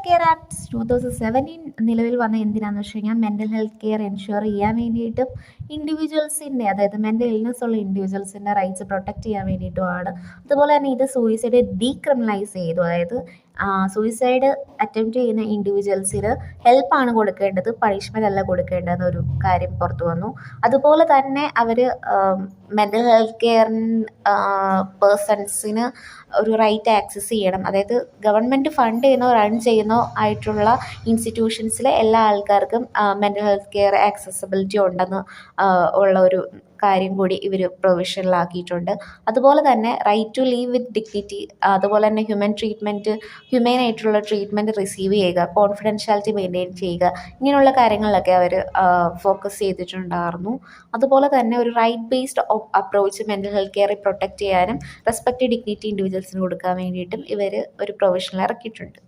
Health care act 2017 നിലവിൽ വന്ന എന്തിനാണെന്ന് വെച്ച് കഴിഞ്ഞാൽ മെൻ്റൽ ഹെൽത്ത് കെയർ എൻഷുർ ചെയ്യാൻ വേണ്ടിയിട്ടും ഇൻഡിവിജ്വൽസിൻ്റെ, അതായത് മെൻ്റൽ ഇൽനെസ് ഉള്ള ഇൻഡിവിജ്വൽസിൻ്റെ റൈറ്റ്സ് പ്രൊട്ടക്റ്റ് ചെയ്യാൻ വേണ്ടിയിട്ടുമാണ്. അതുപോലെ തന്നെ ഇത് സൂയിസൈഡ് ഡീക്രിമിനലൈസ് ചെയ്തു. അതായത് സൂയിസൈഡ് അറ്റംപ്റ്റ് ചെയ്യുന്ന ഇൻഡിവിജ്വൽസിന് ഹെൽപ്പാണ് കൊടുക്കേണ്ടത്, പണിഷ്മെൻ്റ് അല്ല കൊടുക്കേണ്ടതെന്നൊരു കാര്യം പുറത്തു വന്നു. അതുപോലെ തന്നെ അവർ മെൻ്റൽ ഹെൽത്ത് കെയർ പേഴ്സൺസിന് ഒരു റൈറ്റ് ആക്സസ് ചെയ്യണം. അതായത് ഗവൺമെൻറ് ഫണ്ട് ചെയ്യുന്നോ റൺ ചെയ്യുന്നോ ആയിട്ടുള്ള ഇൻസ്റ്റിറ്റ്യൂഷൻസിലെ എല്ലാ ആൾക്കാർക്കും മെൻ്റൽ ഹെൽത്ത് കെയർ ആക്സസിബിലിറ്റി ഉണ്ടെന്ന് ഉള്ള ഒരു കാര്യം കൂടി ഇവർ പ്രൊവിഷനിലാക്കിയിട്ടുണ്ട്. അതുപോലെ തന്നെ right to live with dignity, അതുപോലെ തന്നെ ഹ്യൂമൻ ആയിട്ടുള്ള ട്രീറ്റ്മെൻറ്റ് റിസീവ് ചെയ്യുക, കോൺഫിഡൻഷ്യാലിറ്റി മെയിൻറ്റെയിൻ ചെയ്യുക, ഇങ്ങനെയുള്ള കാര്യങ്ങളിലൊക്കെ അവർ ഫോക്കസ് ചെയ്തിട്ടുണ്ടായിരുന്നു. അതുപോലെ തന്നെ ഒരു right based approach mental health കെയറെ പ്രൊട്ടക്റ്റ് ചെയ്യാനും റെസ്പെക്റ്റ് ഡിഗ്നിറ്റി ഇൻഡിവിജ്വൽസിന് കൊടുക്കാൻ വേണ്ടിയിട്ടും ഇവർ ഒരു പ്രൊവിഷനിൽ ഇറക്കിയിട്ടുണ്ട്.